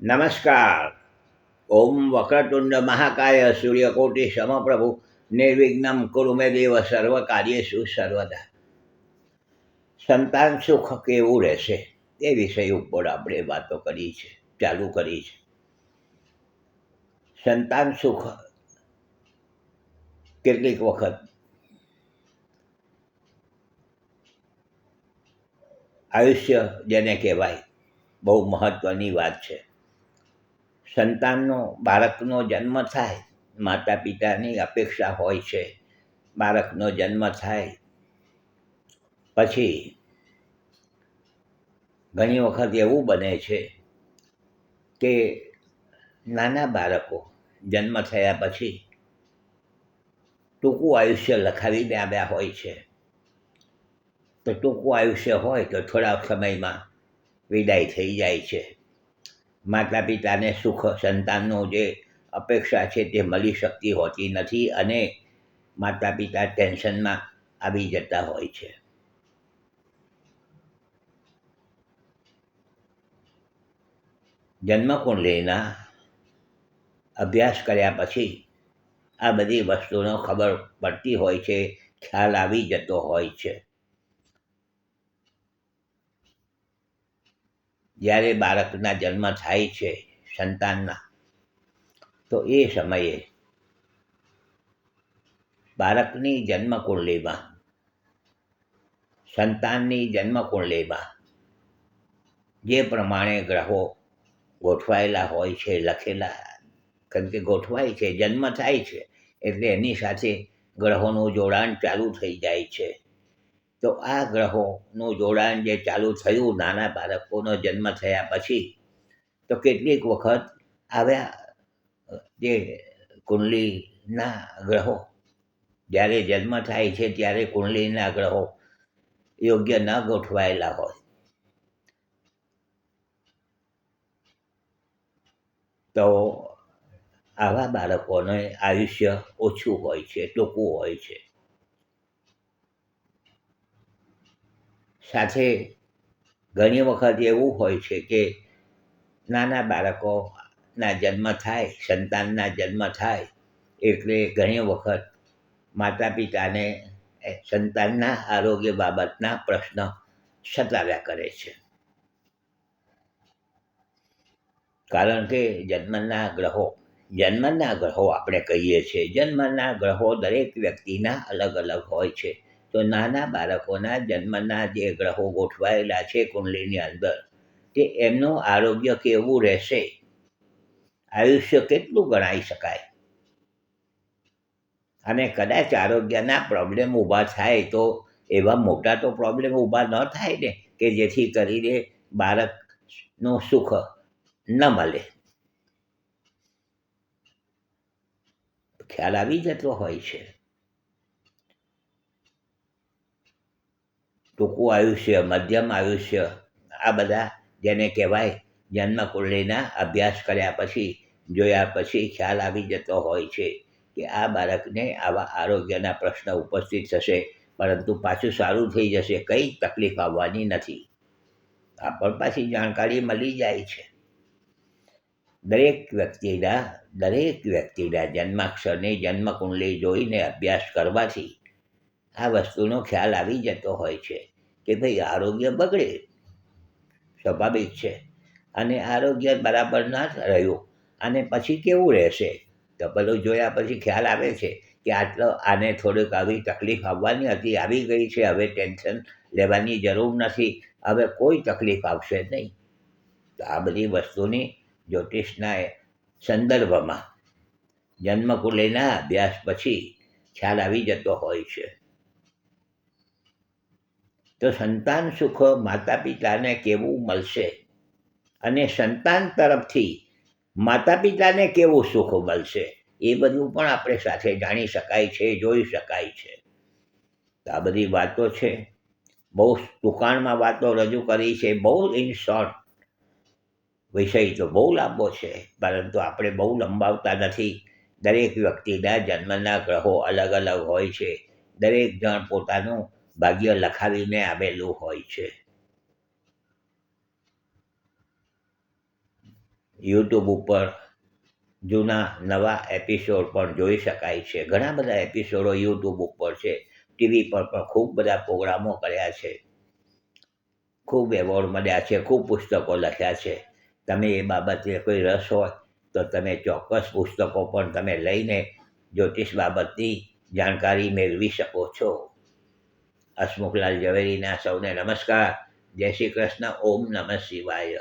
નમસ્કાર. ઓમ વક્રતુંડ મહાકાય સૂર્યકોટિ સમપ્રભુ નિર્વિઘ્નમ કુરુ મે દેવ સર્વ કાર્યેષુ સર્વદા. સંતાન સુખ કેવું રહેશે તે વિષય ઉપર આપણે વાતો ચાલુ કરી છે. સંતાન સુખ કેટલીક વખત આયુષ્ય જેને કહેવાય બહુ મહત્વની વાત છે. બાળકનો જન્મ થાય, માતા પિતાની અપેક્ષા હોય છે બાળકનો જન્મ થાય પછી ઘણી વખત એવું બને છે કે નાના બાળકો જન્મ થયા પછી ટૂંકું આયુષ્ય લખાવીને આવ્યા હોય છે. તો ટૂંકું આયુષ્ય હોય તો થોડા સમયમાં વિદાય થઈ જાય છે. માતા પિતાને સુખ સંતાનનો જે અપેક્ષા છે તે મળી શકતી હોતી નથી અને માતા પિતા ટેન્શનમાં આવી જતા હોય છે. જન્મકુંડલીના અભ્યાસ કર્યા પછી આ બધી વસ્તુનો ખબર પડતી હોય છે, ખ્યાલ આવી જતો હોય છે. જ્યારે બાળકના જન્મ થાય છે સંતાનના, તો એ સમયે બાળકની જન્મકુંડલીમાં, સંતાનની જન્મકુંડલીમાં જે પ્રમાણે ગ્રહો ગોઠવાયેલા હોય છે, લખેલા કારણ કે ગોઠવાય છે, જન્મ થાય છે એટલે એની સાથે ગ્રહોનું જોડાણ ચાલુ થઈ જાય છે. તો આ ગ્રહોનું જોડાણ જે ચાલુ થયું નાના બાળકોનો જન્મ થયા પછી, તો કેટલીક વખત આવ્યા જે કુંડલીના ગ્રહો જ્યારે જન્મ થાય છે ત્યારે કુંડલીના ગ્રહો યોગ્ય ન ગોઠવાયેલા હોય તો આવા બાળકોને આયુષ્ય ઓછું હોય છે, ટૂંકું હોય છે. સાથે ઘણી વખત એવું હોય છે કે નાના બાળકોના જન્મ થાય, સંતાનના જન્મ થાય એટલે ઘણી વખત માતા પિતાને સંતાનના આરોગ્ય બાબતના પ્રશ્ન સતાવ્યા કરે છે. કારણ કે જન્મના ગ્રહો આપણે કહીએ છીએ, જન્મના ગ્રહો દરેક વ્યક્તિના અલગ અલગ હોય છે. તો નાના બાળકોના જન્મના જે ગ્રહો ગોઠવાયેલા છે કુંડલીની અંદર, તે એમનું આરોગ્ય કેવું રહેશે, આયુષ્ય કેટલું ગણાઈ શકાય, અને કદાચ આરોગ્યના પ્રોબ્લેમ ઊભા થાય તો એવા મોટા તો પ્રોબ્લેમ ઊભા ન થાય ને કે જેથી કરીને બાળકનું સુખ ન મળે. ખ્યાલ આવી જતો હોય છે. ટૂંકું આયુષ્ય, મધ્યમ આયુષ્ય, આ બધા જેને કહેવાય જન્મકુંડલીના અભ્યાસ કર્યા પછી, જોયા પછી ખ્યાલ આવી જતો હોય છે કે આ બાળકને આવા આરોગ્યના પ્રશ્ન ઉપસ્થિત થશે, પરંતુ પાછું સારું થઈ જશે, કંઈ તકલીફ આવવાની નથી. આ પણ પાછી જાણકારી મળી જાય છે. દરેક વ્યક્તિના જન્માક્ષરની જન્મકુંડલી જોઈને અભ્યાસ કરવાથી આ વસ્તુનો ખ્યાલ આવી જતો હોય છે કે ભાઈ આરોગ્ય બગડે, સ્વાભાવિક છે, અને આરોગ્ય બરાબર ના રહ્યું અને પછી કેવું રહેશે, તો પેલું જોયા પછી ખ્યાલ આવે છે કે આને થોડીક આવી તકલીફ આવવાની હતી, આવી ગઈ છે, હવે ટેન્શન લેવાની જરૂર નથી, હવે કોઈ તકલીફ આવશે નહીં. તો આ બધી વસ્તુની જ્યોતિષના સંદર્ભમાં જન્મકુંડલીના અભ્યાસ પછી ખ્યાલ આવી જતો હોય છે. તો સંતાન સુખ માતા પિતાને કેવું મળશે અને સંતાન તરફથી માતા પિતાને કેવું સુખ મળશે, એ બધું પણ આપણે સાથે જાણી શકાય છે, જોઈ શકાય છે. તો આ બધી વાતો છે, બહુ ટૂંકાણમાં વાતો રજૂ કરી છે, બહુ ઇન શોર્ટ. વિષય તો બહુ લાંબો છે, પરંતુ આપણે બહુ લંબાવતા નથી. દરેક વ્યક્તિના જન્મના ગ્રહો અલગ અલગ હોય છે. દરેક જણ પોતાનું ભાગ્ય લખાવીને આવેલું હોય છે. યુટ્યુબ ઉપર જૂના નવા એપિસોડ પણ જોઈ શકાય છે. ઘણા બધા એપિસોડો યુટ્યુબ ઉપર છે. ટીવી પર પણ ખૂબ બધા પ્રોગ્રામો કર્યા છે. ખૂબ એવોર્ડ મળ્યા છે, ખૂબ પુસ્તકો લખ્યા છે. તમે એ બાબતે કોઈ રસ હોય તો તમે ચોક્કસ પુસ્તકો પણ તમે લઈને જ્યોતિષ બાબતની જાણકારી મેળવી શકો છો. હસમુખલાલ ઝવેરીના સૌને નમસ્કાર. જય શ્રી કૃષ્ણ. ઓમ નમઃ શિવાય.